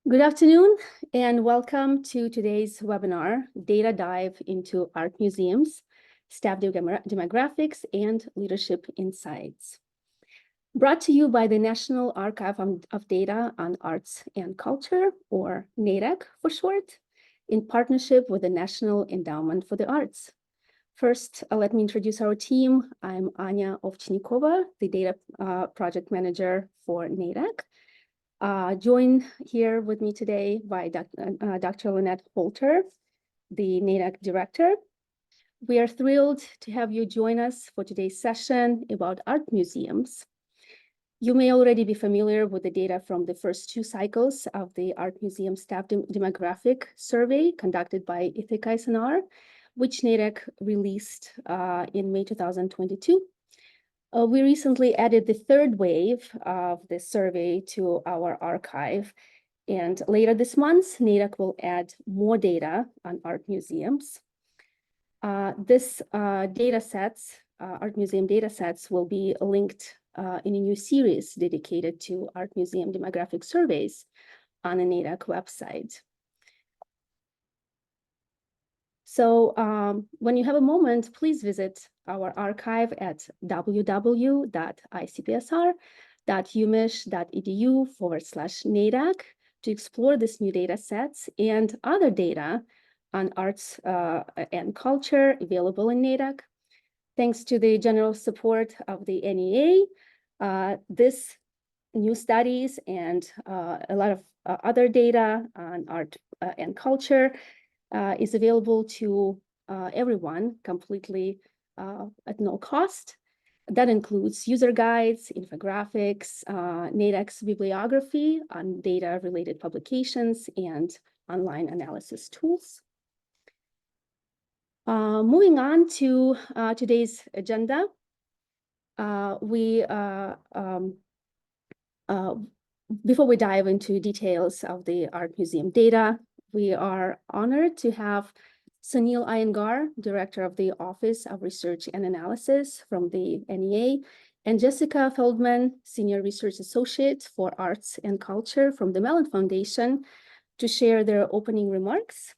Good afternoon and welcome to today's webinar, Data Dive into Art Museums, Staff Demographics and Leadership Insights. Brought to you by the National Archive of Data on Arts and Culture, or NADAC for short, in partnership with the National Endowment for the Arts. First, let me introduce our team. I'm Anya Ovchnikova, the Data Project Manager for NADAC. Joined here with me today by Dr. Lynette Holter, the NADAC Director. We are thrilled to have you join us for today's session about art museums. You may already be familiar with the data from the first two cycles of the Art Museum Staff Demographic Survey conducted by Ithaka S+R, which NADAC released in May 2022. We recently added the third wave of the survey to our archive. And later this month, NADAC will add more data on art museums. This data sets, art museum data sets, will be linked in a new series dedicated to art museum demographic surveys on the NADAC website. So when you have a moment, please visit our archive at www.icpsr.umich.edu/NADAC to explore this new data sets and other data on arts and culture available in NADAC. Thanks to the general support of the NEA, this new studies and a lot of other data on art and culture is available to everyone completely at no cost. That includes user guides, infographics, NADAC's bibliography on data-related publications, and online analysis tools. Moving on to today's agenda, before we dive into details of the art museum data, we are honored to have Sunil Iyengar, Director of the Office of Research and Analysis from the NEA, and Jessica Feldman, Senior Research Associate for Arts and Culture from the Mellon Foundation, to share their opening remarks.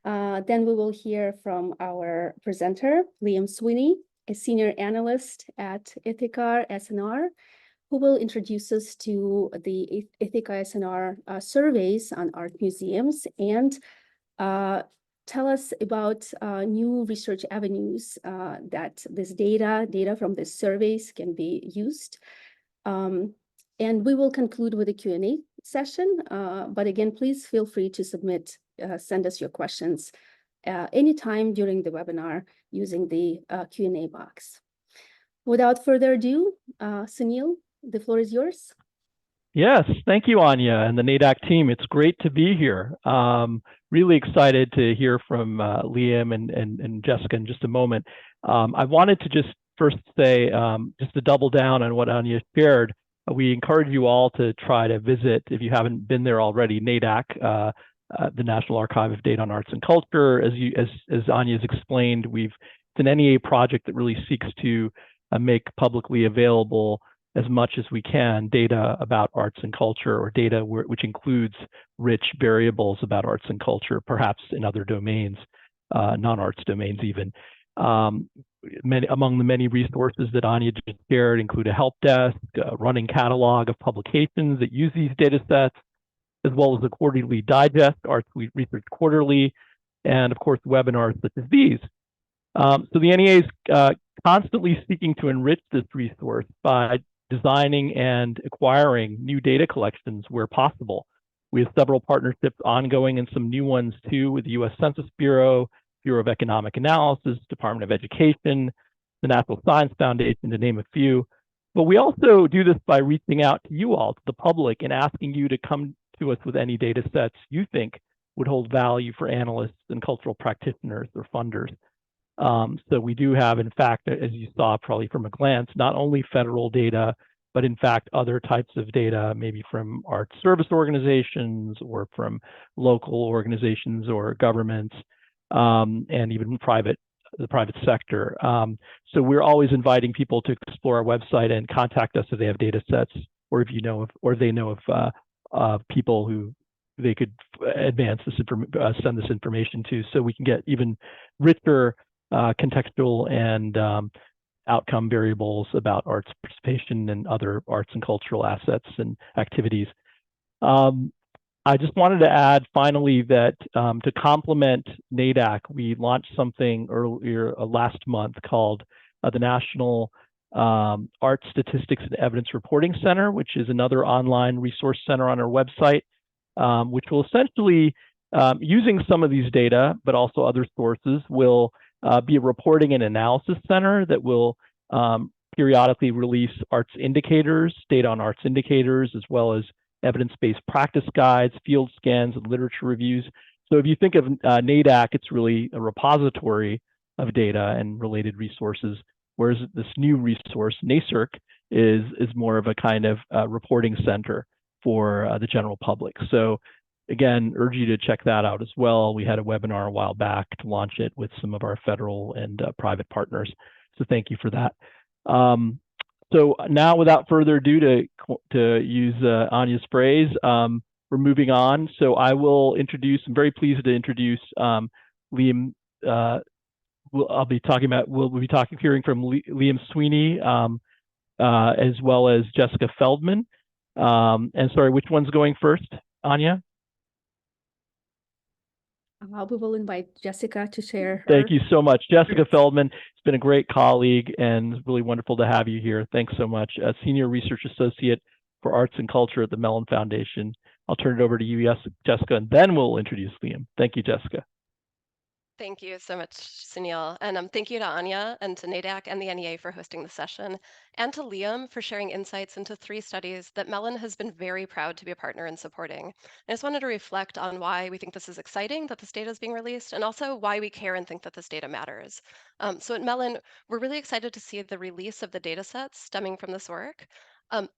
Then we will hear from our presenter, Liam Sweeney, a Senior Analyst at Ithaka S+R, who will introduce us to the Ithaka S+R surveys on art museums and tell us about new research avenues that this data from the surveys can be used. And we will conclude with a Q&A session. But again, please feel free to send us your questions anytime during the webinar using the Q&A box. Without further ado, Sunil, the floor is yours. Yes, thank you, Anya, and the NADAC team. It's great to be here. Really excited to hear from Liam and Jessica in just a moment. I wanted to just first say, just to double down on what Anya shared, we encourage you all to try to visit, if you haven't been there already, NADAC, the National Archive of Data on Arts and Culture. As Anya's explained, it's an NEA project that really seeks to make publicly available as much as we can data about arts and culture, or data which includes rich variables about arts and culture, perhaps in other domains, non-arts domains even. Among the many resources that Anya just shared include a help desk, a running catalog of publications that use these data sets, as well as the quarterly digest, Arts Research Quarterly, and of course, webinars such as these. So the NEA is constantly seeking to enrich this resource by designing and acquiring new data collections where possible. We have several partnerships ongoing and some new ones too with the U.S. Census Bureau, Bureau of Economic Analysis, Department of Education, the National Science Foundation, to name a few. But we also do this by reaching out to you all, to the public, and asking you to come to us with any data sets you think would hold value for analysts and cultural practitioners or funders. So we do have, in fact, as you saw probably from a glance, not only federal data, but in fact, other types of data, maybe from art service organizations or from local organizations or governments, and even the private sector. So we're always inviting people to explore our website and contact us if they have data sets, or if you know of, or they know of people who they could advance this send this information to, so we can get even richer contextual and outcome variables about arts participation and other arts and cultural assets and activities. I just wanted to add finally that to complement NADAC, we launched something earlier last month called the National Art Statistics and Evidence Reporting Center, which is another online resource center on our website, which will essentially, using some of these data, but also other sources, will be a reporting and analysis center that will periodically release arts indicators, data on arts indicators, as well as evidence-based practice guides, field scans, and literature reviews. So if you think of NADAC, it's really a repository of data and related resources, whereas this new resource, NACERC, is more of a kind of reporting center for the general public. So again, urge you to check that out as well. We had a webinar a while back to launch it with some of our federal and private partners. So thank you for that. So now, without further ado, to use Anya's phrase, we're moving on. So I will introduce, I'm very pleased to introduce Liam. We'll be hearing from Liam Sweeney, as well as Jessica Feldman. And sorry, which one's going first, Anya? We will invite Jessica to share her. Thank you so much. Jessica Feldman, it's been a great colleague and really wonderful to have you here. Thanks so much. A Senior Research Associate for Arts and Culture at the Mellon Foundation. I'll turn it over to you, Jessica, and then we'll introduce Liam. Thank you, Jessica. Thank you so much, Sunil. And thank you to Anya and to NADAC and the NEA for hosting the session, and to Liam for sharing insights into 3 studies that Mellon has been very proud to be a partner in supporting. I just wanted to reflect on why we think this is exciting that this data is being released, and also why we care and think that this data matters. So at Mellon, we're really excited to see the release of the data sets stemming from this work.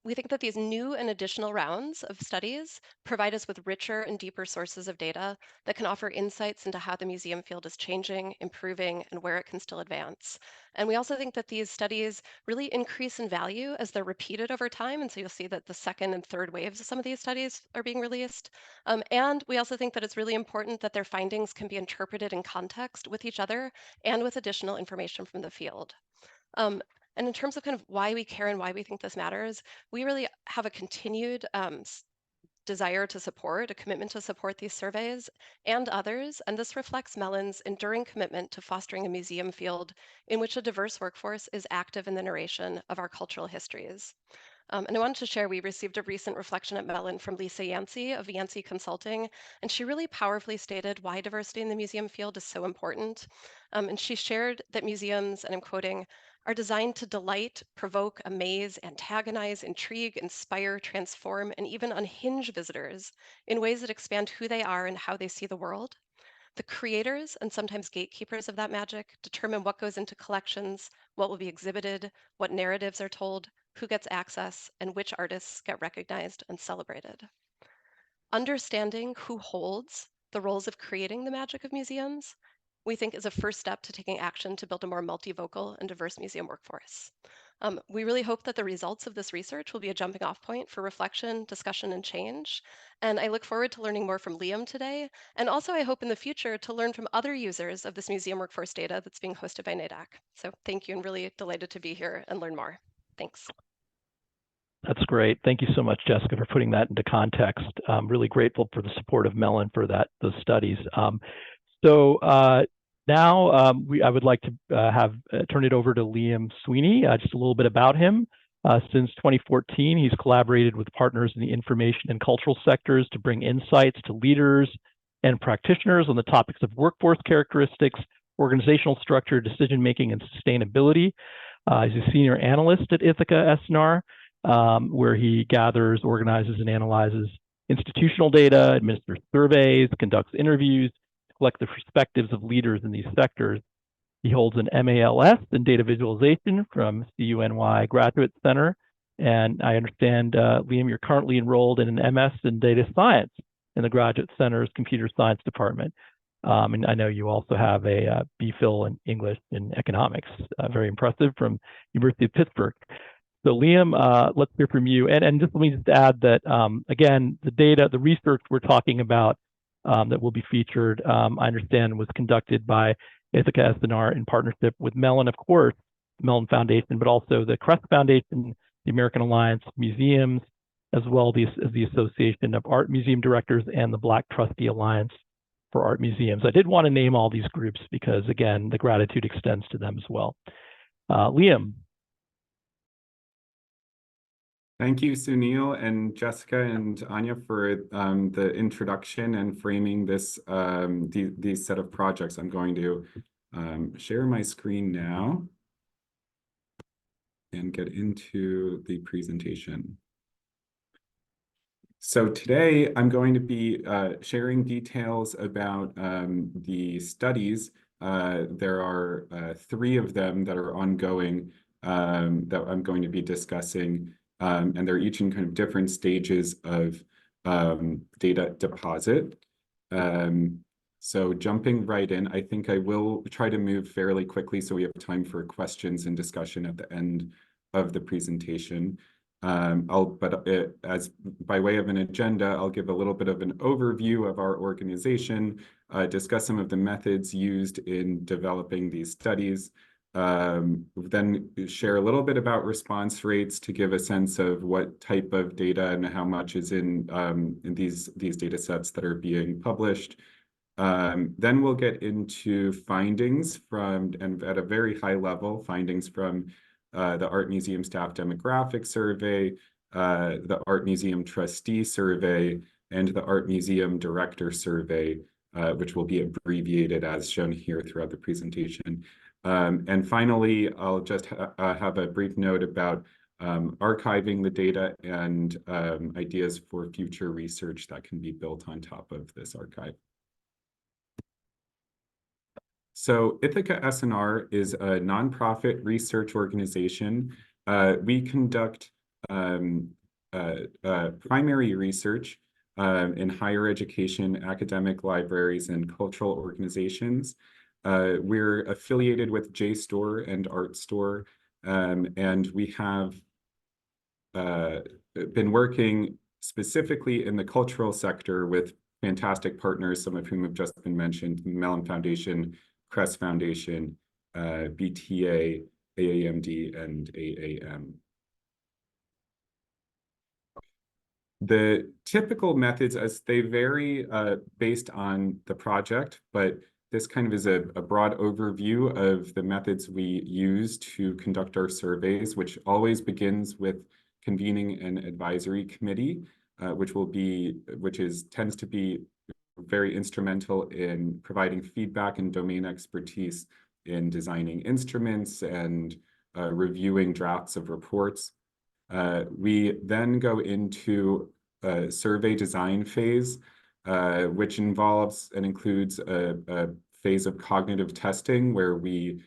We think that these new and additional rounds of studies provide us with richer and deeper sources of data that can offer insights into how the museum field is changing, improving, and where it can still advance. And we also think that these studies really increase in value as they're repeated over time. And so you'll see that the second and third waves of some of these studies are being released. And we also think that it's really important that their findings can be interpreted in context with each other and with additional information from the field. And in terms of kind of why we care and why we think this matters, we really have a continued desire to support, a commitment to support these surveys and others. And this reflects Mellon's enduring commitment to fostering a museum field in which a diverse workforce is active in the narration of our cultural histories. And I wanted to share, we received a recent reflection at Mellon from Lisa Yancey of Yancey Consulting, and she really powerfully stated why diversity in the museum field is so important. And she shared that museums, and I'm quoting, are designed to delight, provoke, amaze, antagonize, intrigue, inspire, transform, and even unhinge visitors in ways that expand who they are and how they see the world. The creators, and sometimes gatekeepers of that magic, determine what goes into collections, what will be exhibited, what narratives are told, who gets access, and which artists get recognized and celebrated. Understanding who holds the roles of creating the magic of museums, we think, is a first step to taking action to build a more multivocal and diverse museum workforce. We really hope that the results of this research will be a jumping off point for reflection, discussion, and change. And I look forward to learning more from Liam today. And also I hope in the future to learn from other users of this museum workforce data that's being hosted by NADAC. So thank you, and really delighted to be here and learn more. Thanks. That's great. Thank you so much, Jessica, for putting that into context. I'm really grateful for the support of Mellon for those studies. Now I would like to turn it over to Liam Sweeney. Just a little bit about him. Since 2014, he's collaborated with partners in the information and cultural sectors to bring insights to leaders and practitioners on the topics of workforce characteristics, organizational structure, decision-making, and sustainability. He's a senior analyst at Ithaka S+R, where he gathers, organizes, and analyzes institutional data, administers surveys, conducts interviews, collect the perspectives of leaders in these sectors. He holds an MALS in data visualization from CUNY Graduate Center. And I understand, Liam, you're currently enrolled in an MS in data science in the Graduate Center's computer science department. And I know you also have a BPhil in English and economics, very impressive, from University of Pittsburgh. So Liam, let's hear from you. And just let me just add that, again, the research we're talking about that will be featured, I understand was conducted by Ithaka S+R in partnership with Mellon, of course, Mellon Foundation, but also the Kress Foundation, the American Alliance of Museums, as well as the Association of Art Museum Directors and the Black Trustee Alliance for Art Museums. I did want to name all these groups because, again, the gratitude extends to them as well. Liam. Thank you, Sunil and Jessica and Anya, for the introduction and framing this these set of projects. I'm going to share my screen now and get into the presentation. So today I'm going to be sharing details about the studies. There are 3 of them that are ongoing that I'm going to be discussing. And they're each in kind of different stages of data deposit. So jumping right in, I think I will try to move fairly quickly so we have time for questions and discussion at the end of the presentation. As by way of an agenda, I'll give a little bit of an overview of our organization, discuss some of the methods used in developing these studies, then share a little bit about response rates to give a sense of what type of data and how much is in these data sets that are being published. Then we'll get into findings from, and at a very high level, findings from the Art Museum Staff Demographic Survey, the Art Museum Trustee Survey, and the Art Museum Director Survey, which will be abbreviated as shown here throughout the presentation. And finally, I'll just have a brief note about archiving the data and ideas for future research that can be built on top of this archive. So Ithaka S+R is a nonprofit research organization. We conduct primary research in higher education, academic libraries, and cultural organizations. We're affiliated with JSTOR and ArtStore, and we have been working specifically in the cultural sector with fantastic partners, some of whom have just been mentioned: Mellon Foundation, Kress Foundation, BTA, AAMD, and AAM. The typical methods, as they vary based on the project, but this kind of is a broad overview of the methods we use to conduct our surveys, which always begins with convening an advisory committee, which tends to be very instrumental in providing feedback and domain expertise in designing instruments and reviewing drafts of reports. We then go into a survey design phase, which involves and includes a phase of cognitive testing where we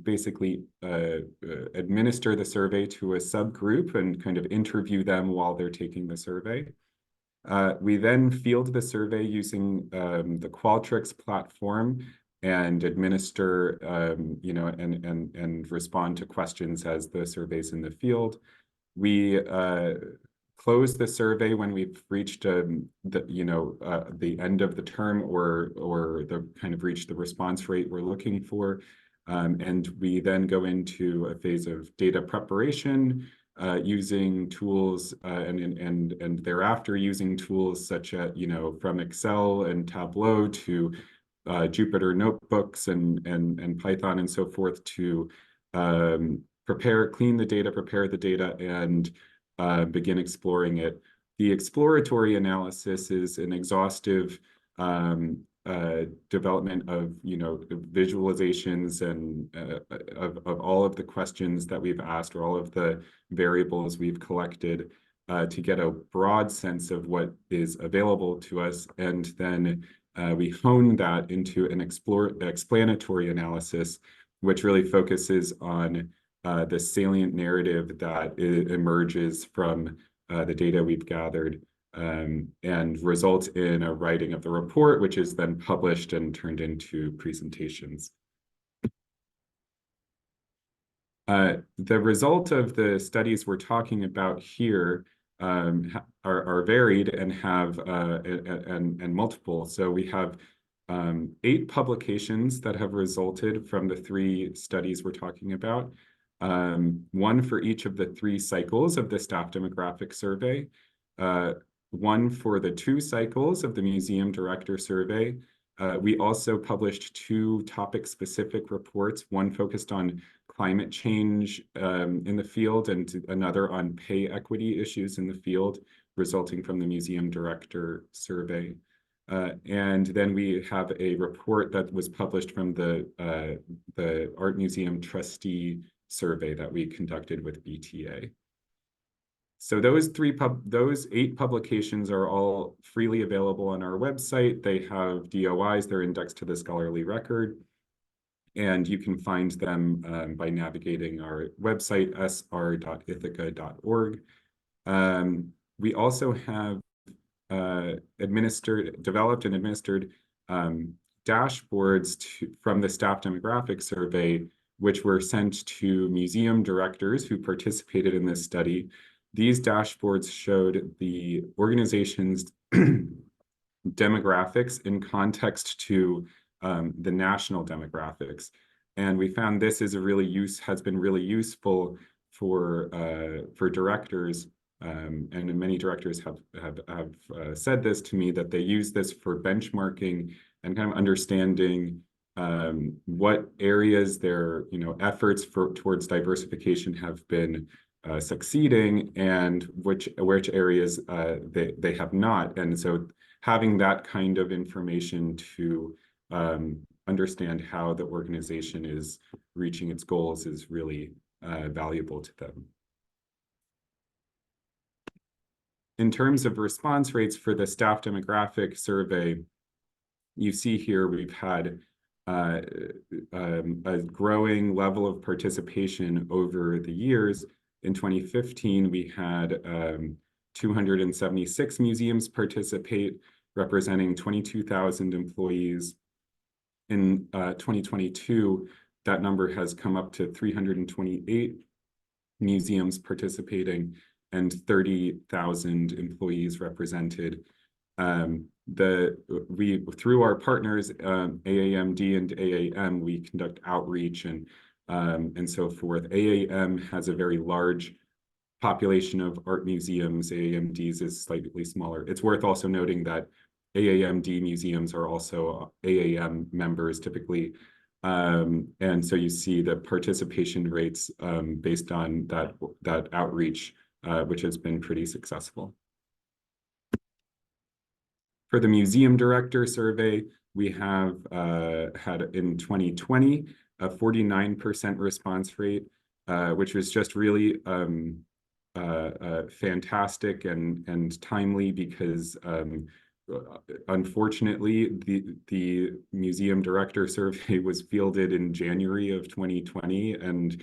basically administer the survey to a subgroup and kind of interview them while they're taking the survey. We then field the survey using the Qualtrics platform and administer, and respond to questions as the survey's in the field. We close the survey when we've reached the end of the term or the kind of reached the response rate we're looking for. And we then go into a phase of data preparation, using tools and thereafter using tools such as, from Excel and Tableau to Jupyter notebooks and Python and so forth to clean the data, prepare the data, and begin exploring it. The exploratory analysis is an exhaustive development of visualizations and of all of the questions that we've asked or all of the variables we've collected to get a broad sense of what is available to us, and then we hone that into an explanatory analysis, which really focuses on the salient narrative that emerges from the data we've gathered, and results in a writing of the report, which is then published and turned into presentations. The result of the studies we're talking about here are varied and have and multiple. So we have 8 publications that have resulted from the 3 studies we're talking about. 1 for each of the 3 cycles of the staff demographic survey, 1 for the 2 cycles of the museum director survey. We also published 2 topic-specific reports, one focused on climate change in the field and another on pay equity issues in the field resulting from the museum director survey. And then we have a report that was published from the Art Museum Trustee survey that we conducted with BTA. So those 8 publications are all freely available on our website. They have DOIs, they're indexed to the scholarly record, and you can find them by navigating our website, sr.ithaka.org. We also have developed and administered dashboards from the staff demographic survey, which were sent to museum directors who participated in this study. These dashboards showed the organization's demographics in context to the national demographics. And we found this is has been really useful for directors. And many directors have said this to me, that they use this for benchmarking and kind of understanding what areas their efforts towards diversification have been succeeding and which areas they have not. And so having that kind of information to understand how the organization is reaching its goals is really valuable to them. In terms of response rates for the staff demographic survey, you see here we've had a growing level of participation over the years. In 2015, we had 276 museums participate, representing 22,000 employees. In 2022, that number has come up to 328 museums participating and 30,000 employees represented. Through our partners, AAMD and AAM, we conduct outreach and so forth. AAM has a very large population of art museums. AAMD's is slightly smaller. It's worth also noting that AAMD museums are also AAM members typically. And so you see the participation rates based on that outreach, which has been pretty successful. For the museum director survey, we have had in 2020 a 49% response rate, which was just really fantastic and timely because unfortunately the museum director survey was fielded in January of 2020 and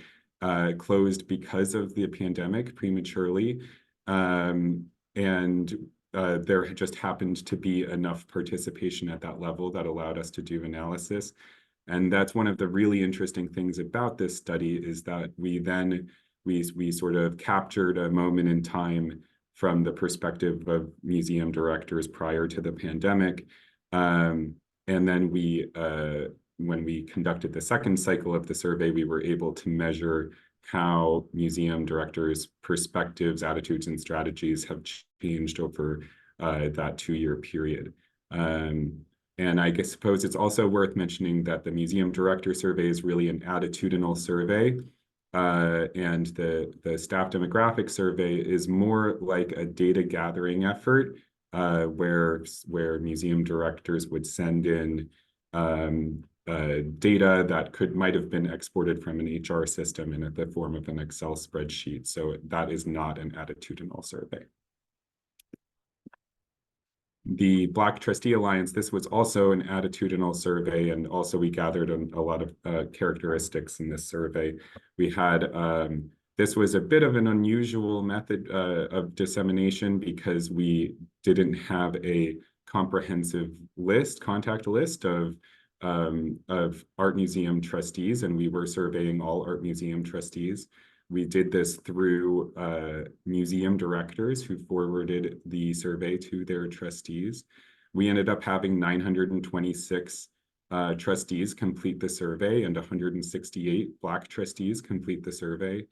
closed because of the pandemic prematurely. There just happened to be enough participation at that level that allowed us to do analysis. And that's one of the really interesting things about this study is that we sort of captured a moment in time from the perspective of museum directors prior to the pandemic. And then when we conducted the second cycle of the survey, we were able to measure how museum directors' perspectives, attitudes, and strategies have changed over that 2-year period. And I suppose it's also worth mentioning that the museum director survey is really an attitudinal survey. And the staff demographic survey is more like a data gathering effort where museum directors would send in data that might have been exported from an HR system in the form of an Excel spreadsheet. So that is not an attitudinal survey. The Black Trustee Alliance, this was also an attitudinal survey, and also we gathered a lot of characteristics in this survey. We had, this was a bit of an unusual method of dissemination because we didn't have a comprehensive contact list of of art museum trustees, and we were surveying all art museum trustees. We did this through museum directors who forwarded the survey to their trustees. We ended up having 926 trustees complete the survey and 168 Black trustees complete the survey.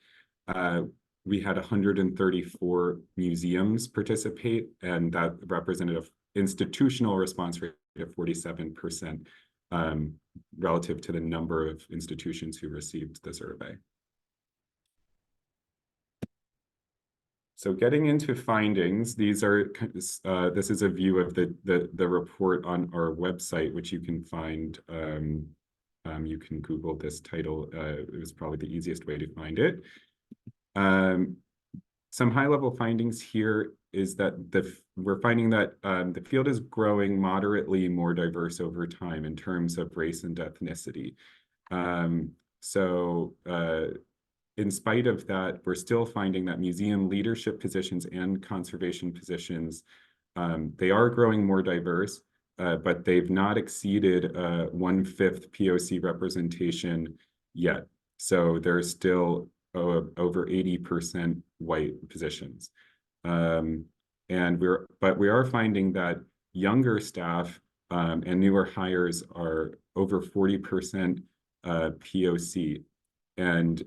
We had 134 museums participate, and that represented an institutional response rate of 47%, relative to the number of institutions who received the survey. So getting into findings, these are this is a view of the report on our website, which you can find. You can Google this title. It was probably the easiest way to find it. Some high-level findings here is that we're finding that the field is growing moderately more diverse over time in terms of race and ethnicity. In spite of that, we're still finding that museum leadership positions and conservation positions, they are growing more diverse, but they've not exceeded 1/5 POC representation yet. So there's still over 80% white positions. But we are finding that younger staff and newer hires are over 40% POC. And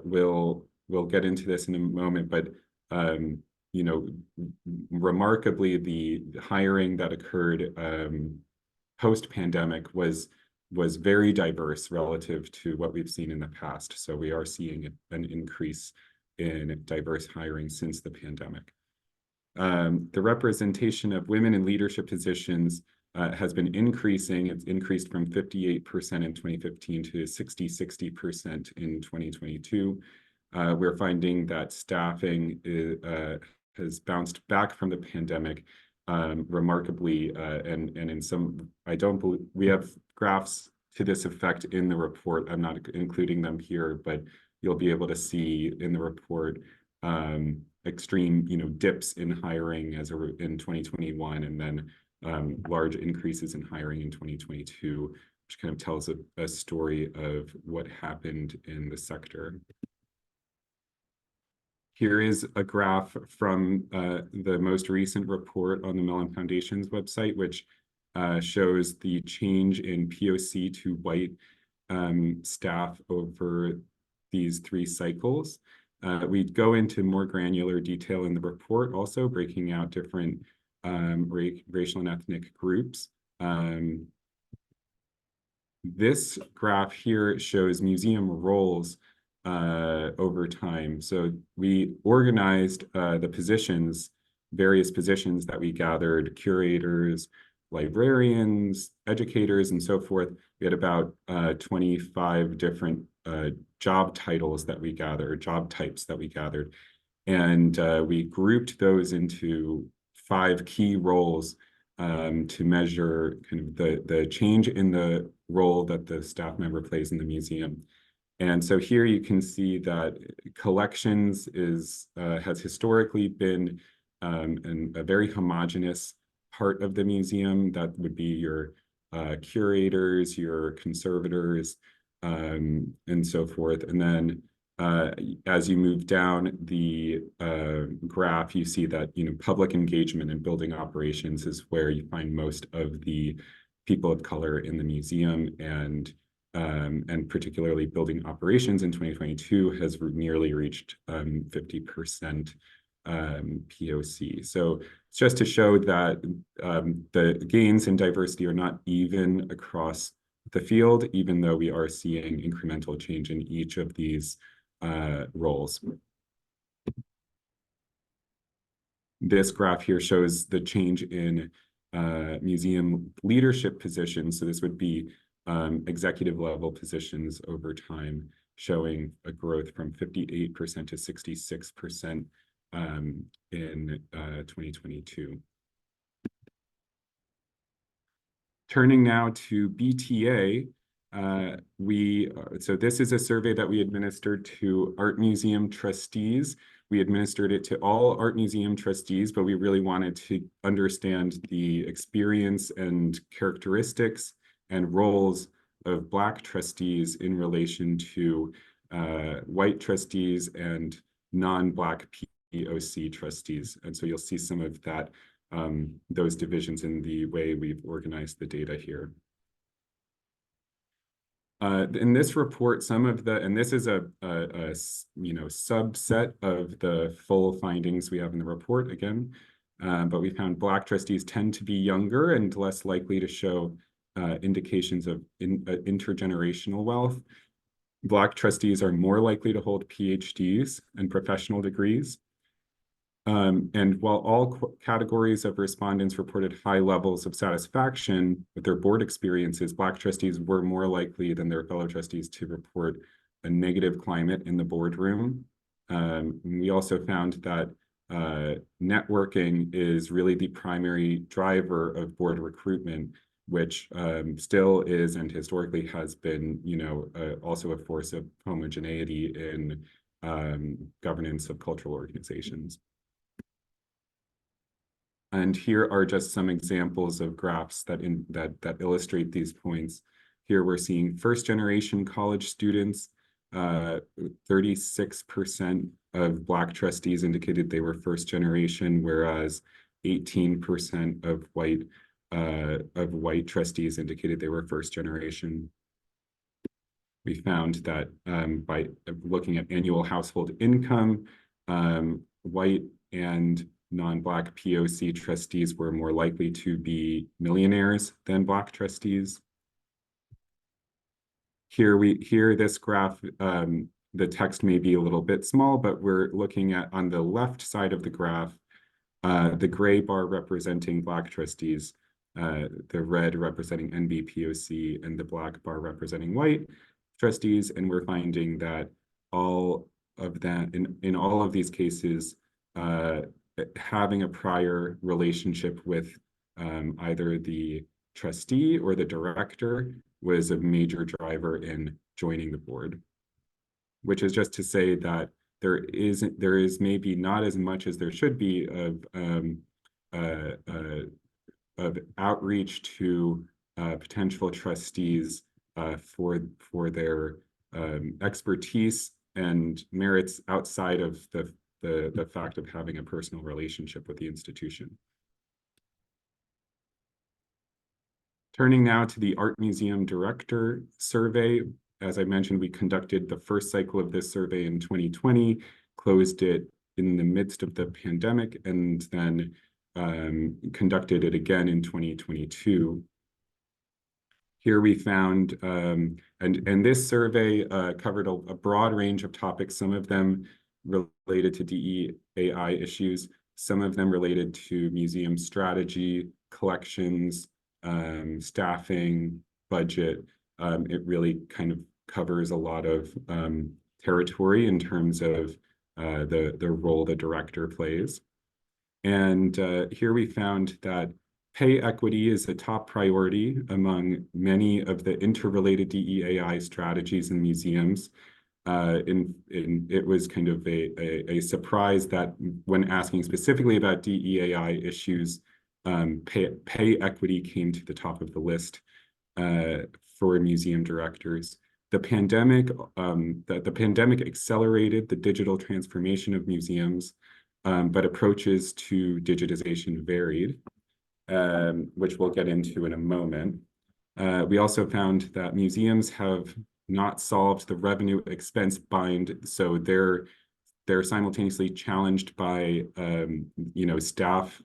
we'll get into this in a moment, but you know, remarkably, the hiring that occurred post-pandemic was very diverse relative to what we've seen in the past. So we are seeing an increase in diverse hiring since the pandemic. The representation of women in leadership positions has been increasing. It's increased from 58% in 2015 to 60% in 2022. We're finding that staffing has bounced back from the pandemic remarkably, and in some, we have graphs to this effect in the report. I'm not including them here, but you'll be able to see in the report extreme, dips in hiring in 2021, and then large increases in hiring in 2022, which kind of tells a story of what happened in the sector. Here is a graph from the most recent report on the Mellon Foundation's website, which shows the change in POC to white staff over these 3 cycles. We go into more granular detail in the report, also breaking out different racial and ethnic groups. This graph here shows museum roles over time. So we organized the positions, various positions that we gathered: curators, librarians, educators, and so forth. We had about 25 different job titles that we gathered, job types that we gathered. And we grouped those into 5 key roles to measure kind of the change in the role that the staff member plays in the museum. And so here you can see that collections has historically been a very homogeneous part of the museum. That would be your curators, your conservators, and so forth. And then as you move down the graph, you see that public engagement and building operations is where you find most of the people of color in the museum, and particularly building operations in 2022 has nearly reached 50% POC. So it's just to show that the gains in diversity are not even across the field, even though we are seeing incremental change in each of these roles. This graph here shows the change in museum leadership positions. So this would be executive level positions over time, showing a growth from 58% to 66% in 2022. Turning now to BTA, so this is a survey that we administered to art museum trustees. We administered it to all art museum trustees, but we really wanted to understand the experience and characteristics and roles of Black trustees in relation to white trustees and non-Black POC trustees. And so you'll see some of that, those divisions in the way we've organized the data here. In this report, and this is a subset of the full findings we have in the report again, but we found Black trustees tend to be younger and less likely to show indications of intergenerational wealth. Black trustees are more likely to hold PhDs and professional degrees. And while all categories of respondents reported high levels of satisfaction with their board experiences, Black trustees were more likely than their fellow trustees to report a negative climate in the boardroom. We also found that networking is really the primary driver of board recruitment, which still is and historically has been, also a force of homogeneity in governance of cultural organizations. And here are just some examples of graphs that illustrate these points. Here we're seeing first-generation college students. 36% of Black trustees indicated they were first generation, whereas 18% of white trustees indicated they were first generation. We found that by looking at annual household income, white and non-Black POC trustees were more likely to be millionaires than Black trustees. Here this graph, the text may be a little bit small, but we're looking at, on the left side of the graph, the gray bar representing Black trustees, the red representing NBPOC, and the black bar representing white trustees. And we're finding that all of that, in all of these cases, having a prior relationship with either the trustee or the director was a major driver in joining the board, which is just to say that there is maybe not as much as there should be of outreach to potential trustees for their expertise and merits outside of the fact of having a personal relationship with the institution. Turning now to the Art Museum Director Survey. As I mentioned, we conducted the first cycle of this survey in 2020, closed it in the midst of the pandemic, and then conducted it again in 2022. Here we found, and this survey covered a broad range of topics, some of them related to DEAI issues, some of them related to museum strategy, collections, staffing, budget. It really kind of covers a lot of territory in terms of the role the director plays. And here we found that pay equity is a top priority among many of the interrelated DEAI strategies in museums. It was kind of a surprise that when asking specifically about DEAI issues, pay equity came to the top of the list for museum directors. The pandemic accelerated the digital transformation of museums, but approaches to digitization varied, which we'll get into in a moment. We also found that museums have not solved the revenue expense bind, so they're simultaneously challenged by staff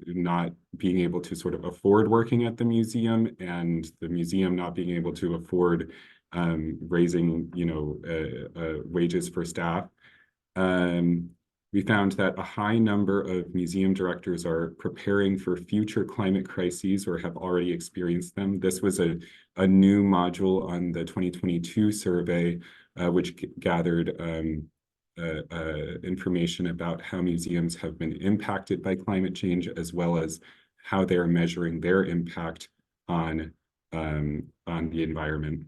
not being able to sort of afford working at the museum, and the museum not being able to afford raising wages for staff. We found that a high number of museum directors are preparing for future climate crises or have already experienced them. This was a new module on the 2022 survey, which gathered information about how museums have been impacted by climate change, as well as how they're measuring their impact on the environment.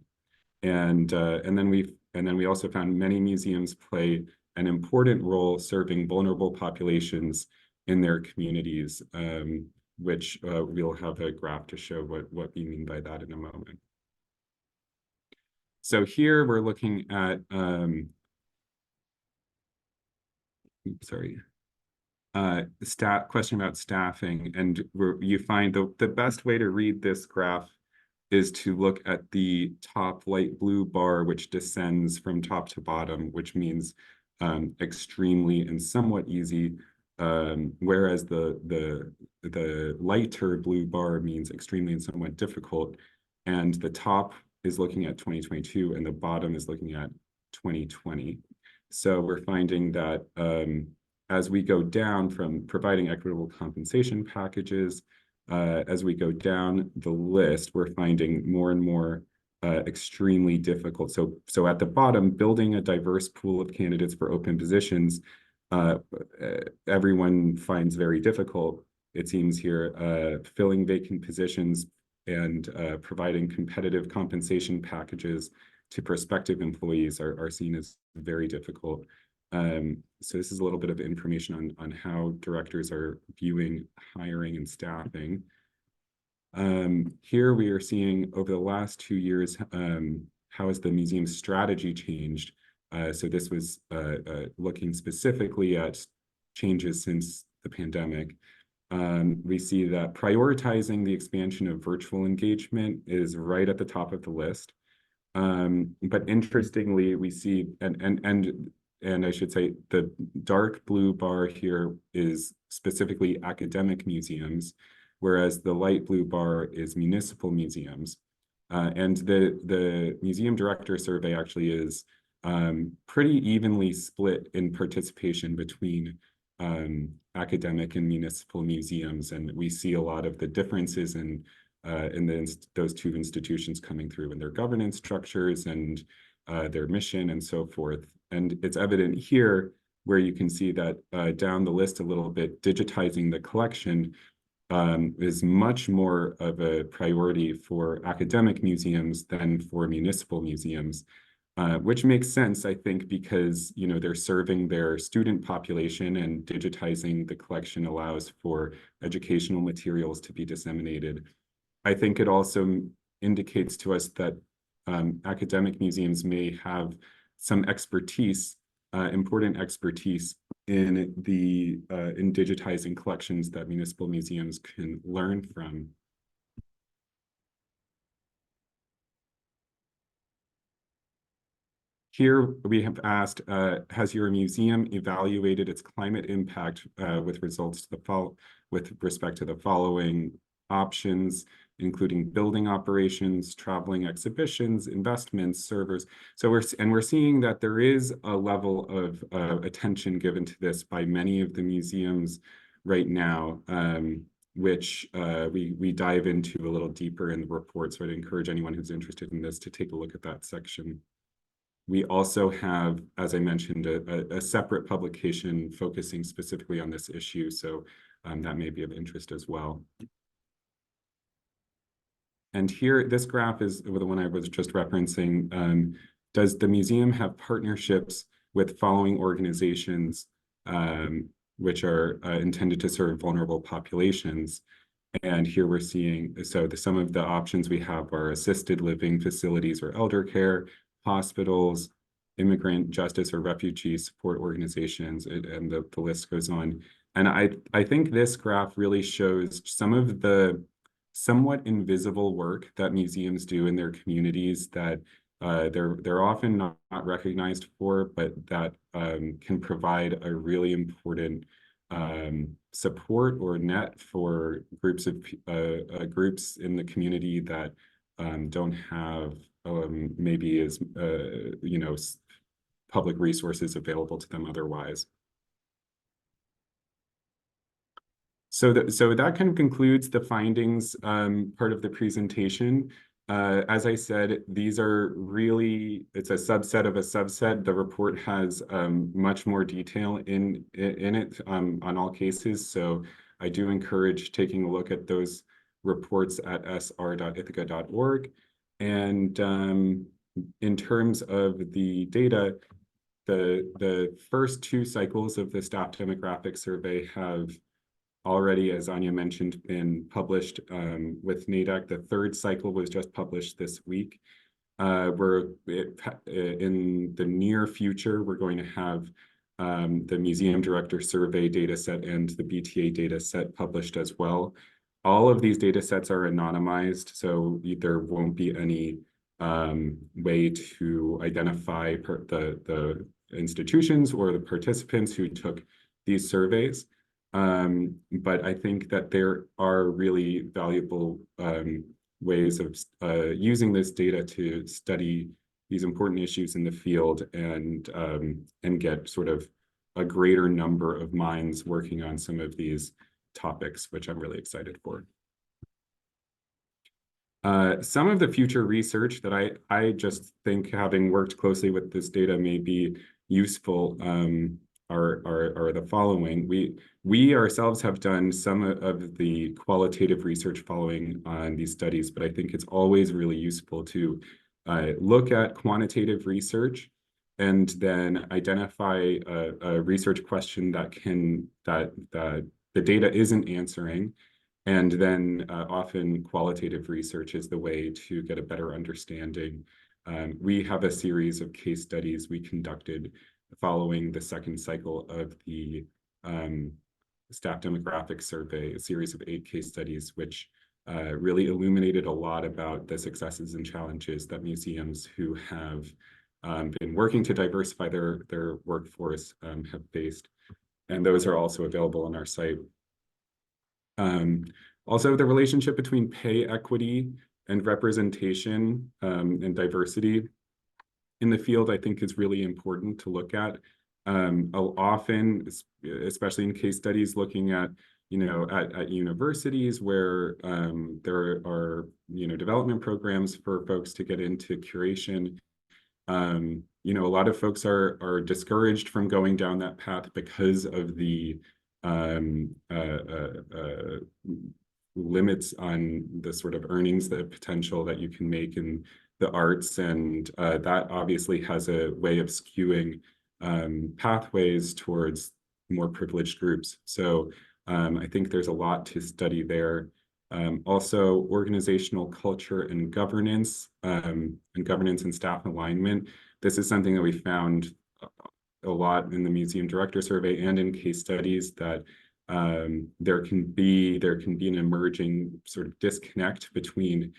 And then we also found many museums play an important role serving vulnerable populations in their communities. which we'll have a graph to show what we mean by that in a moment. So here we're looking at, question about staffing, and you find the best way to read this graph is to look at the top light blue bar, which descends from top to bottom, which means extremely and somewhat easy, whereas the lighter blue bar means extremely and somewhat difficult, and the top is looking at 2022 and the bottom is looking at 2020. So we're finding that as we go down from providing equitable compensation packages, as we go down the list, we're finding more and more extremely difficult. So at the bottom, building a diverse pool of candidates for open positions, everyone finds very difficult, it seems here. Filling vacant positions and providing competitive compensation packages to prospective employees are seen as very difficult. So this is a little bit of information on how directors are viewing hiring and staffing. Here we are seeing over the last 2 years, how has the museum's strategy changed? So this was looking specifically at changes since the pandemic. We see that prioritizing the expansion of virtual engagement is right at the top of the list. But interestingly, we see, and I should say the dark blue bar here is specifically academic museums, whereas the light blue bar is municipal museums. And the museum director survey actually is pretty evenly split in participation between academic and municipal museums. And we see a lot of the differences in those two institutions coming through in their governance structures and their mission and so forth. And it's evident here where you can see that down the list a little bit, digitizing the collection is much more of a priority for academic museums than for municipal museums, which makes sense, I think, because they're serving their student population and digitizing the collection allows for educational materials to be disseminated. I think it also indicates to us that academic museums may have some expertise, important expertise in digitizing collections that municipal museums can learn from. Here we have asked, has your museum evaluated its climate impact with respect to the following options, including building operations, traveling exhibitions, investments, servers. So we're seeing that there is a level of attention given to this by many of the museums right now, which we dive into a little deeper in the report. So I'd encourage anyone who's interested in this to take a look at that section. We also have, as I mentioned, a separate publication focusing specifically on this issue. So that may be of interest as well. And here, this graph is the one I was just referencing. Does the museum have partnerships with following organizations which are intended to serve vulnerable populations? And here we're seeing, so some of the options we have are assisted living facilities or elder care, hospitals, immigrant justice or refugee support organizations, and the list goes on. And I think this graph really shows some of the somewhat invisible work that museums do in their communities that they're often not recognized for, but that can provide a really important support or net for groups in the community that don't have maybe as public resources available to them otherwise. So that kind of concludes the findings part of the presentation. As I said, these are really, it's a subset of a subset. The report has much more detail in it on all cases. So I do encourage taking a look at those reports at sr.ithaca.org. And in terms of the data, the first 2 cycles of the staff demographic survey have already, as Anya mentioned, been published with NADAC. The third cycle was just published this week. In the near future, we're going to have the Museum Director Survey data set and the BTA data set published as well. All of these data sets are anonymized, so there won't be any way to identify the institutions or the participants who took these surveys. But I think that there are really valuable ways of using this data to study these important issues in the field and get sort of a greater number of minds working on some of these topics, which I'm really excited for. Some of the future research that I just think, having worked closely with this data, may be useful are the following. We ourselves have done some of the qualitative research following on these studies, but I think it's always really useful to look at quantitative research and then identify a research question that the data isn't answering. And then often qualitative research is the way to get a better understanding. We have a series of case studies we conducted following the second cycle of the staff demographic survey, a series of 8 case studies, which really illuminated a lot about the successes and challenges that museums who have been working to diversify their workforce have faced. And those are also available on our site. Also, the relationship between pay equity and representation and diversity in the field, I think, is really important to look at. Often, especially in case studies looking at, at universities where there are, development programs for folks to get into curation. A lot of folks are discouraged from going down that path because of the limits on the sort of earnings, the potential that you can make in the arts, and that obviously has a way of skewing pathways towards more privileged groups. So I think there's a lot to study there. Also, organizational culture and governance and staff alignment. This is something that we found a lot in the Museum Director Survey and in case studies, that there can be an emerging sort of disconnect between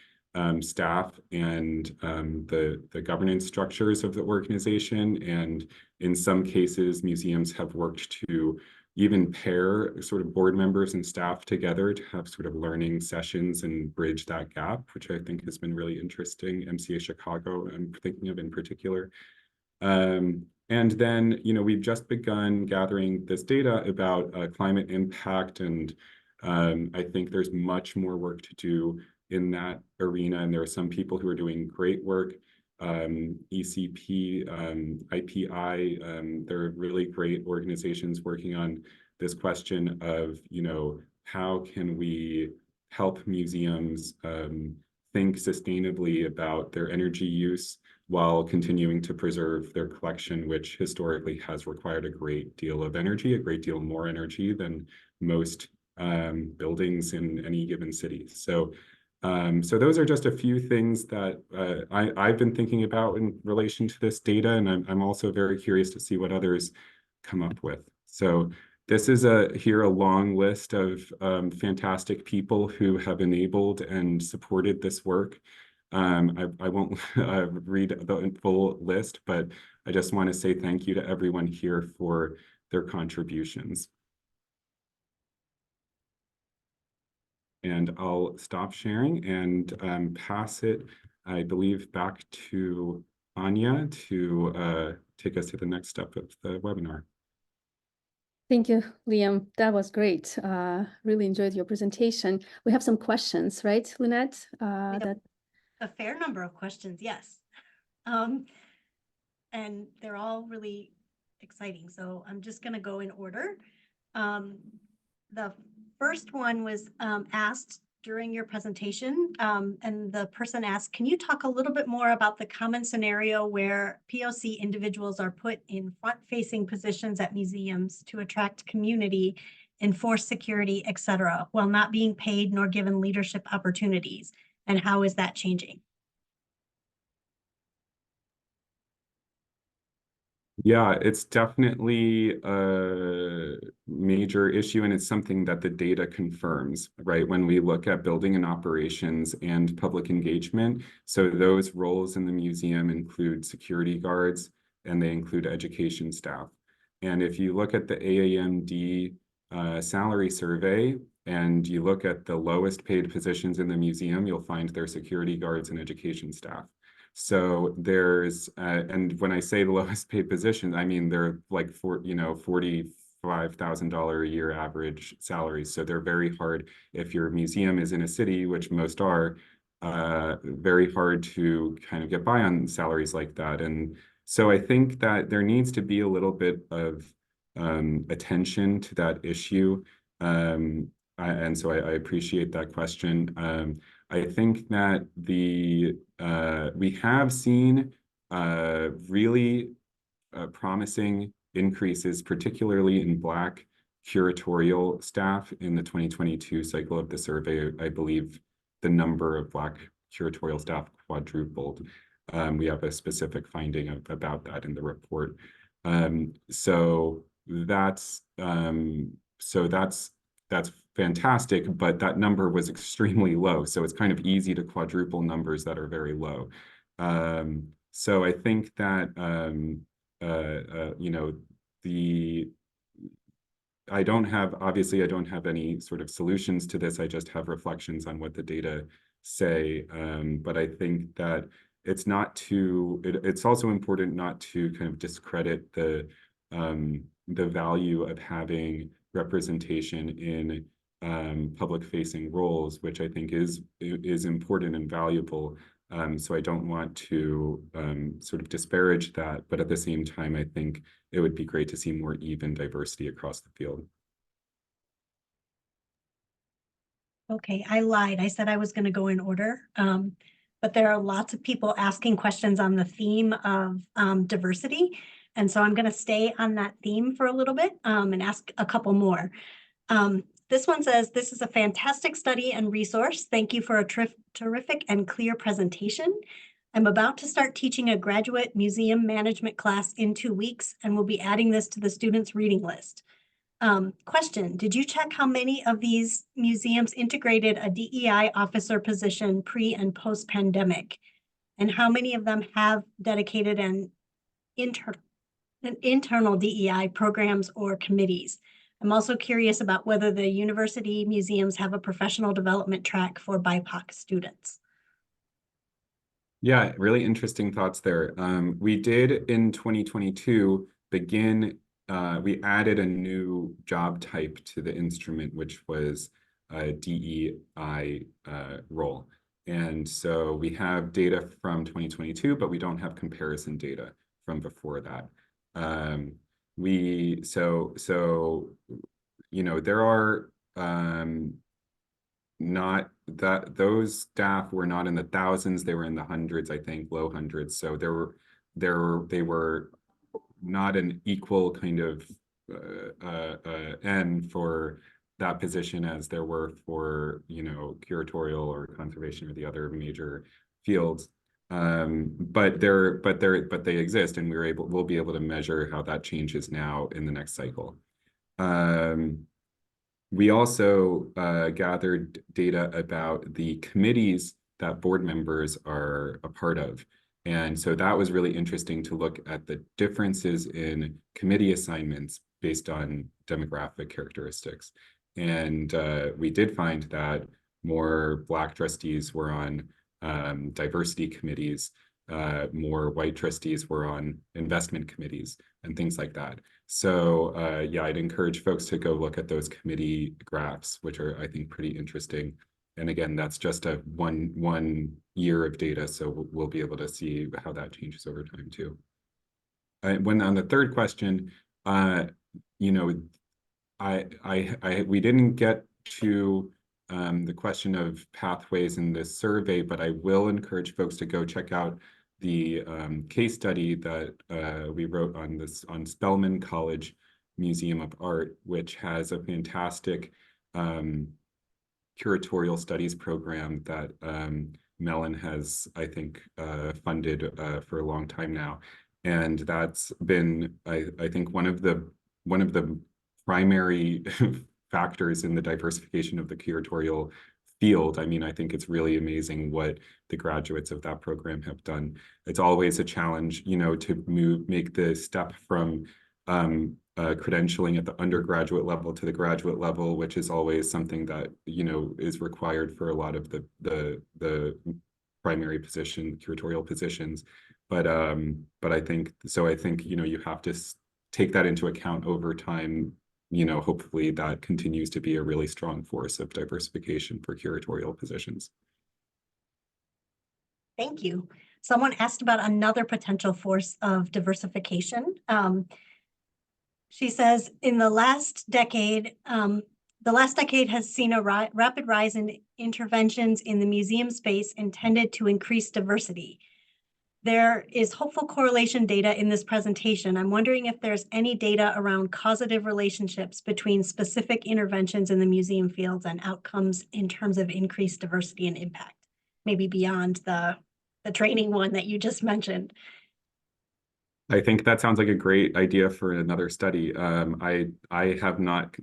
staff and the governance structures of the organization. And in some cases, museums have worked to even pair sort of board members and staff together to have sort of learning sessions and bridge that gap, which I think has been really interesting. MCA Chicago, I'm thinking of in particular. And then, we've just begun gathering this data about climate impact, and I think there's much more work to do in that arena. And there are some people who are doing great work. ECP, IPI, there are really great organizations working on this question of, how can we help museums think sustainably about their energy use while continuing to preserve their collection, which historically has required a great deal of energy, a great deal more energy than most buildings in any given city. So those are just a few things that I've been thinking about in relation to this data, and I'm also very curious to see what others come up with. So this is a long list of fantastic people who have enabled and supported this work. I won't read the full list, but I just want to say thank you to everyone here for their contributions. And I'll stop sharing and pass it, I believe, back to Anya to take us to the next step of the webinar. Thank you, Liam. That was great. Really enjoyed your presentation. We have some questions, right, Lynette? A fair number of questions, yes. And they're all really exciting. So I'm just going to go in order. The first one was asked during your presentation, and the person asked, can you talk a little bit more about the common scenario where POC individuals are put in front-facing positions at museums to attract community enforce security, etc., while not being paid nor given leadership opportunities? And how is that changing? Yeah, it's definitely a major issue, and it's something that the data confirms, right? When we look at building and operations and public engagement, so those roles in the museum include security guards, and they include education staff. And if you look at the AAMD salary survey, and you look at the lowest paid positions in the museum, you'll find they're security guards and education staff. So there's, and when I say the lowest paid position, I mean they're like $45,000 a year average salaries. So they're very hard. If your museum is in a city, which most are, very hard to kind of get by on salaries like that. And so I think that there needs to be a little bit of attention to that issue. And so I appreciate that question. I think that we have seen really promising increases, particularly in Black curatorial staff in the 2022 cycle of the survey. I believe the number of Black curatorial staff quadrupled. We have a specific finding about that in the report. So that's fantastic, but that number was extremely low. So it's kind of easy to quadruple numbers that are very low. So I think that, you know, obviously I don't have any sort of solutions to this. I just have reflections on what the data say. But I think that it's also important not to kind of discredit the value of having representation in public-facing roles, which I think is important and valuable. So I don't want to sort of disparage that, but at the same time, I think it would be great to see more even diversity across the field. Okay, I lied. I said I was going to go in order, but there are lots of people asking questions on the theme of diversity. And so I'm going to stay on that theme for a little bit and ask a couple more. This one says, this is a fantastic study and resource. Thank you for a terrific and clear presentation. I'm about to start teaching a graduate museum management class in 2 weeks and will be adding this to the students' reading list. Question, did you check how many of these museums integrated a DEI officer position pre and post pandemic? And how many of them have dedicated an internal DEI programs or committees? I'm also curious about whether the university museums have a professional development track for BIPOC students. Yeah, really interesting thoughts there. We did in 2022 begin, we added a new job type to the instrument, which was a DEI role. And so we have data from 2022, but we don't have comparison data from before that. You know, there are not that those staff were not in the thousands, they were in the hundreds, I think, low hundreds. So they were not an equal kind of N for that position as there were for, you know, curatorial or conservation or the other major fields. But they exist, and we'll be able to measure how that changes now in the next cycle. We also gathered data about the committees that board members are a part of. And so that was really interesting to look at the differences in committee assignments based on demographic characteristics. And we did find that more Black trustees were on diversity committees, more white trustees were on investment committees and things like that. So yeah, I'd encourage folks to go look at those committee graphs, which are, I think, pretty interesting. And again, that's just a one year of data, so we'll be able to see how that changes over time too. When on the third question, you know, we didn't get to the question of pathways in this survey, but I will encourage folks to go check out the case study that we wrote on Spelman College Museum of Art, which has a fantastic curatorial studies program that Mellon has, I think, funded for a long time now. And that's been, I think, one of the primary factors in the diversification of the curatorial field. I mean, I think it's really amazing what the graduates of that program have done. It's always a challenge, you know, to make the step from credentialing at the undergraduate level to the graduate level, which is always something that, you know, is required for a lot of the primary curatorial positions. But I think, you know, you have to take that into account over time. You know, hopefully that continues to be a really strong force of diversification for curatorial positions. Thank you. Someone asked about another potential force of diversification. She says, in the last decade has seen a rapid rise in interventions in the museum space intended to increase diversity. There is hopeful correlation data in this presentation. I'm wondering if there's any data around causative relationships between specific interventions in the museum fields and outcomes in terms of increased diversity and impact, maybe beyond the training one that you just mentioned. I think that sounds like a great idea for another study. I have not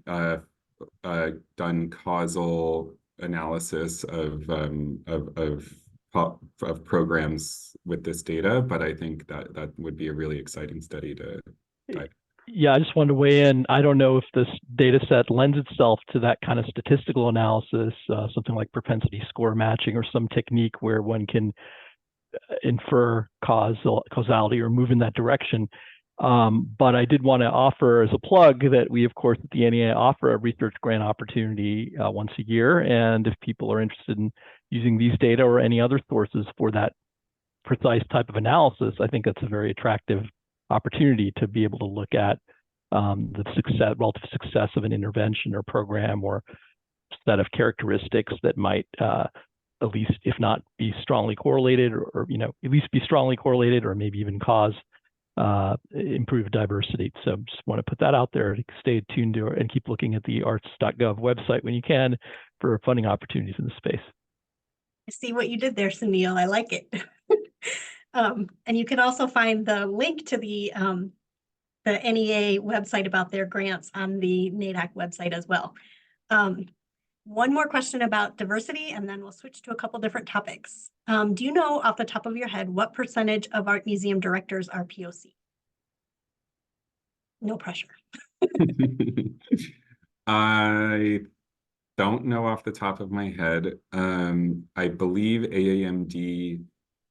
done causal analysis of programs with this data, but I think that would be a really exciting study to dive. Yeah, I just wanted to weigh in. I don't know if this data set lends itself to that kind of statistical analysis, something like propensity score matching or some technique where one can infer causality or move in that direction. But I did want to offer as a plug that we, of course, at the NEA offer a research grant opportunity once a year. And if people are interested in using these data or any other sources for that precise type of analysis, I think that's a very attractive opportunity to be able to look at the relative success of an intervention or program or set of characteristics that might at least, if not be strongly correlated, or you know, at least be strongly correlated, or maybe even cause improved diversity. So just want to put that out there. Stay tuned to and keep looking at the arts.gov website when you can for funding opportunities in the space. I see what you did there, Sunil. I like it. And you can also find the link to the NEA website about their grants on the NADAC website as well. One more question about diversity, and then we'll switch to a couple different topics. Do you know off the top of your head what percentage of art museum directors are POC? No pressure. I don't know off the top of my head. I believe AAMD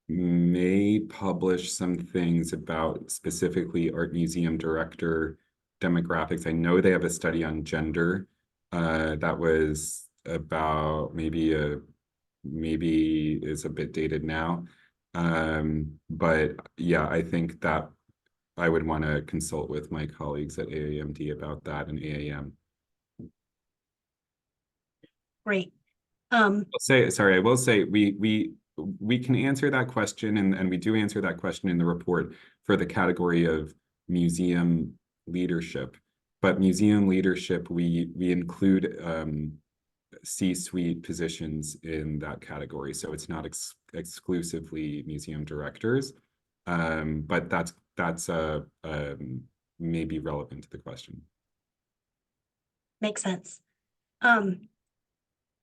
may publish some things about specifically art museum director demographics. I know they have a study on gender that was about maybe is a bit dated now. But yeah, I think that I would want to consult with my colleagues at AAMD about that and AAM. Great. I will say we can answer that question, and we do answer that question in the report for the category of museum leadership. But museum leadership, we include C-suite positions in that category, so it's not exclusively museum directors. But that's maybe relevant to the question. Makes sense.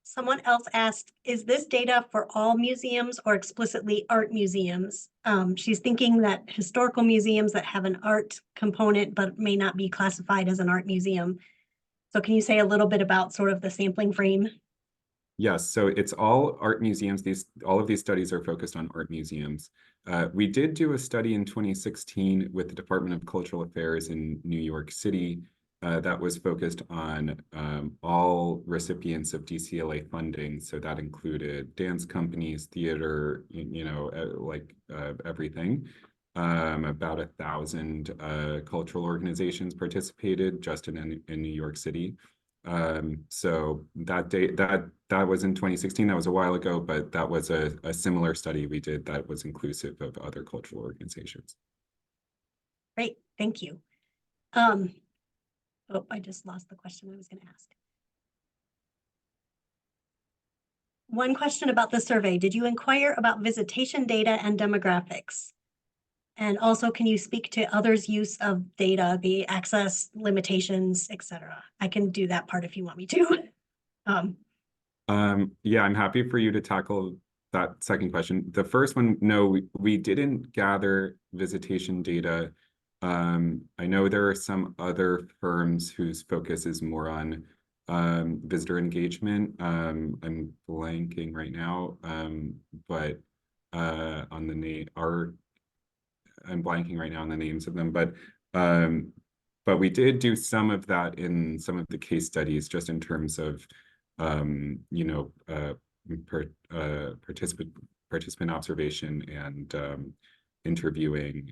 Someone else asked, is this data for all museums or explicitly art museums? She's thinking that historical museums that have an art component but may not be classified as an art museum. So can you say a little bit about sort of the sampling frame? Yes, so it's all art museums. All of these studies are focused on art museums. We did do a study in 2016 with the Department of Cultural Affairs in New York City that was focused on all recipients of DCLA funding. So that included dance companies, theater, you know, everything. About 1,000 cultural organizations participated just in New York City. So that was in 2016. That was a while ago, but that was a similar study we did that was inclusive of other cultural organizations. Great, thank you. Oh, I just lost the question I was going to ask. One question about the survey. Did you inquire about visitation data and demographics? And also, can you speak to others' use of data, the access limitations, etc.? I can do that part if you want me to. Yeah, I'm happy for you to tackle that second question. The first one, no, we didn't gather visitation data. I know there are some other firms whose focus is more on visitor engagement. I'm blanking right now, but on the name, I'm blanking right now on the names of them, but we did do some of that in some of the case studies, just in terms of you know, participant observation and interviewing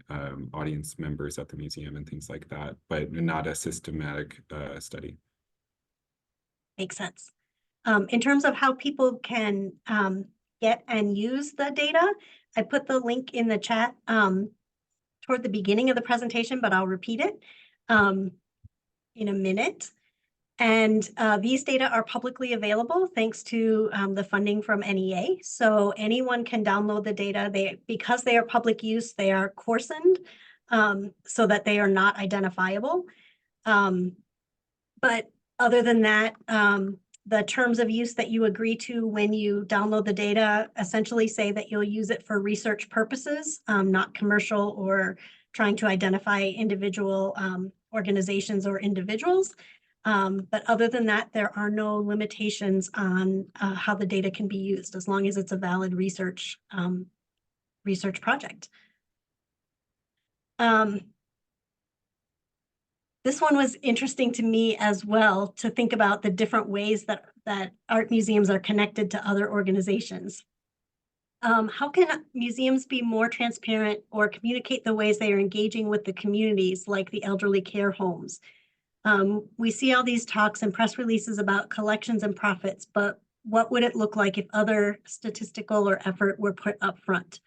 audience members at the museum and things like that, but not a systematic study. Makes sense. In terms of how people can get and use the data, I put the link in the chat toward the beginning of the presentation, but I'll repeat it in a minute. And these data are publicly available thanks to the funding from NEA. So anyone can download the data. Because they are public use, they are coarsened so that they are not identifiable. But other than that, the terms of use that you agree to when you download the data essentially say that you'll use it for research purposes, not commercial or trying to identify individual organizations or individuals. But other than that, there are no limitations on how the data can be used as long as it's a valid research project. This one was interesting to me as well, to think about the different ways that art museums are connected to other organizations. How can museums be more transparent or communicate the ways they are engaging with the communities, like the elderly care homes? We see all these talks and press releases about collections and profits, but what would it look like if other statistical or effort were put up front?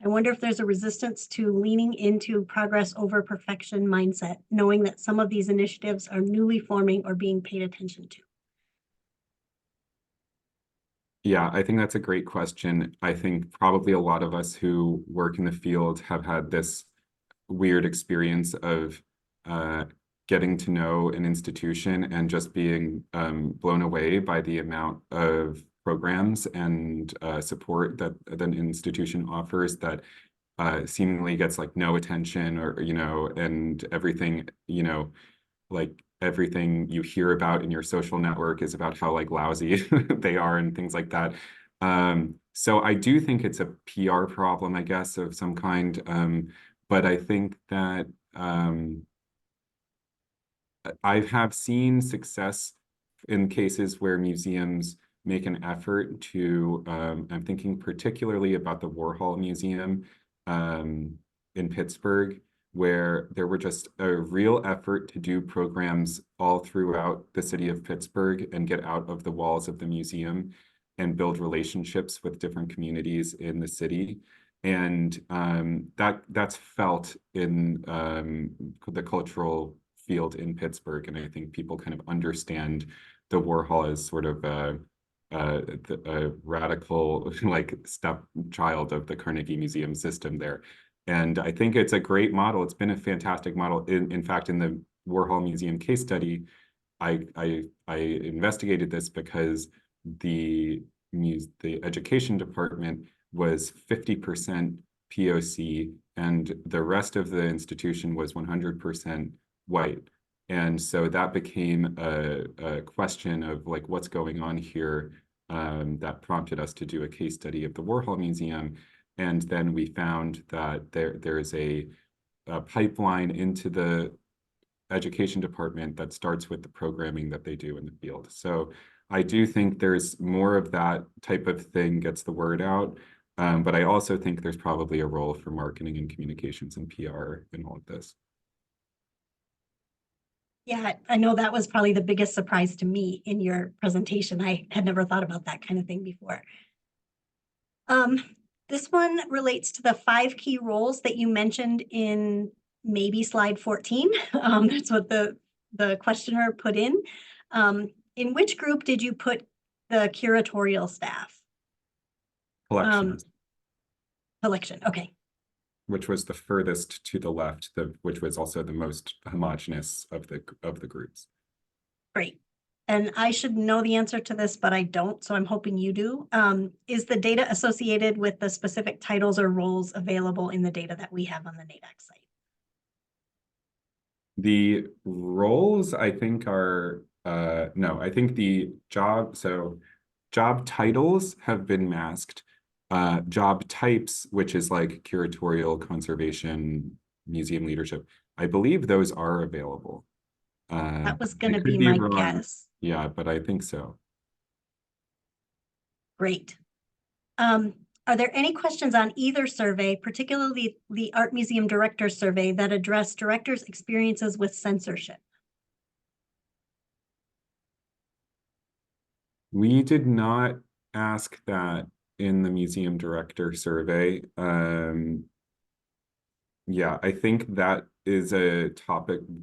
I wonder if there's a resistance to leaning into progress over perfection mindset, knowing that some of these initiatives are newly forming or being paid attention to. Yeah, I think that's a great question. I think probably a lot of us who work in the field have had this weird experience of getting to know an institution and just being blown away by the amount of programs and support that an institution offers that seemingly gets like no attention, or and everything, like everything you hear about in your social network is about how like lousy they are and things like that. So I do think it's a PR problem, I guess, of some kind. But I think that I have seen success in cases where museums make an effort to, I'm thinking particularly about the Warhol Museum in Pittsburgh, where there were just a real effort to do programs all throughout the city of Pittsburgh and get out of the walls of the museum and build relationships with different communities in the city. And that's felt in the cultural field in Pittsburgh. And I think people kind of understand the Warhol as sort of a radical like stepchild of the Carnegie Museum system there. And I think it's a great model. It's been a fantastic model. In fact, in the Warhol Museum case study, I investigated this because the education department was 50% POC and the rest of the institution was 100% white. And so that became a question of like, what's going on here, that prompted us to do a case study of the Warhol Museum. And then we found that there is a pipeline into the education department that starts with the programming that they do in the field. So I do think there's more of that type of thing gets the word out. But I also think there's probably a role for marketing and communications and PR in all of this. Yeah, I know that was probably the biggest surprise to me in your presentation. I had never thought about that kind of thing before. This one relates to the 5 key roles that you mentioned in maybe slide 14. That's what the the questioner put in which group did you put the curatorial staff? Collections, Collection, okay. which was the furthest to the left, which was also the most homogeneous of the groups. Great. And I should know the answer to this, but I don't, so I'm hoping you do. Is the data associated with the specific titles or roles available in the data that we have on the NADAC site? The roles, I think, are, no, I think the job titles have been masked. Job types, which is like curatorial, conservation, museum leadership, I believe those are available. That was going I to could be my wrong. guess. Yeah, but I think so. Great. Are there any questions on either survey, particularly the Art Museum Director Survey, that address directors' experiences with censorship? We did not ask that in the Museum Director Survey. Yeah, I think that is a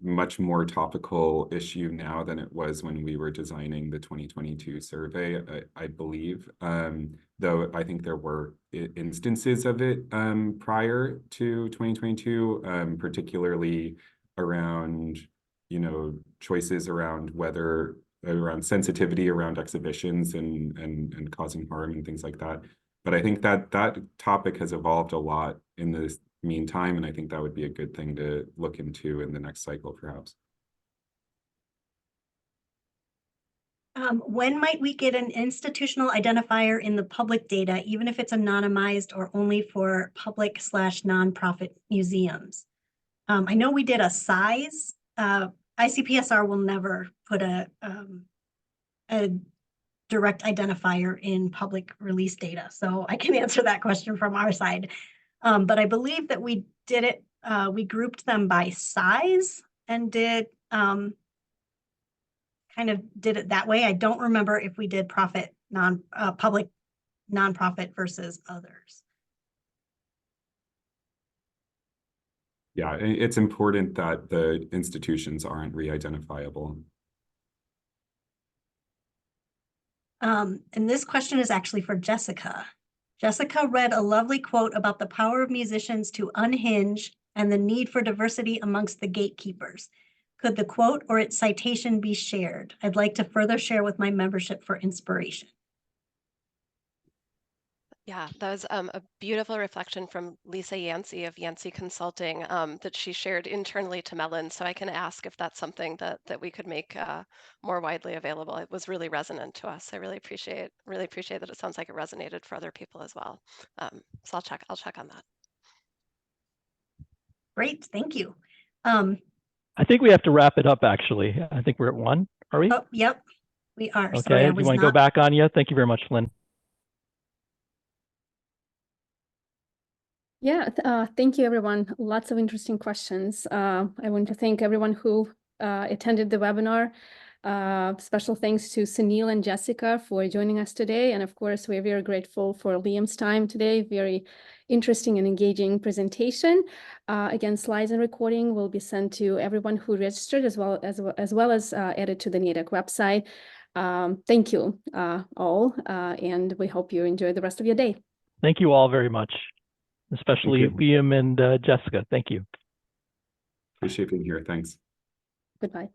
much more topical issue now than it was when we were designing the 2022 survey, I believe. Though I think there were instances of it prior to 2022, particularly around, choices around around sensitivity around exhibitions and causing harm and things like that. But I think that topic has evolved a lot in this meantime, and I think that would be a good thing to look into in the next cycle, perhaps. When might we get an institutional identifier in the public data, even if it's anonymized or only for public/nonprofit museums? I know we did a size. ICPSR will never put a direct identifier in public release data, so I can answer that question from our side. But I believe that we did it, we grouped them by size and did kind of did it that way. I don't remember if we did public nonprofit versus others. Yeah, it's important that the institutions aren't re-identifiable. And this question is actually for Jessica. Jessica read a lovely quote about the power of musicians to unhinge and the need for diversity amongst the gatekeepers. Could the quote or its citation be shared? I'd like to further share with my membership for inspiration. Yeah, that was a beautiful reflection from Lisa Yancey of Yancey Consulting that she shared internally to Mellon. So I can ask if that's something that we could make more widely available. It was really resonant to us. I really appreciate that. It sounds like it resonated for other people as well. So I'll check on that. Great, thank you. I think we have to wrap it up, actually. I think we're at 1, are we? Oh, yep, we are. Okay, Sorry, do you want to go back, Anya? Thank you very much, Lynn. Yeah, thank you, everyone. Lots of interesting questions. I want to thank everyone who attended the webinar. Special thanks to Sunil and Jessica for joining us today. And of course, we're very grateful for Liam's time today. Very interesting and engaging presentation. Again, slides and recording will be sent to everyone who registered as well as added to the NADAC website. Thank you all, and we hope you enjoy the rest of your day. Thank you all very much, especially Liam and Jessica. Thank you. Appreciate being here. Thanks. Goodbye.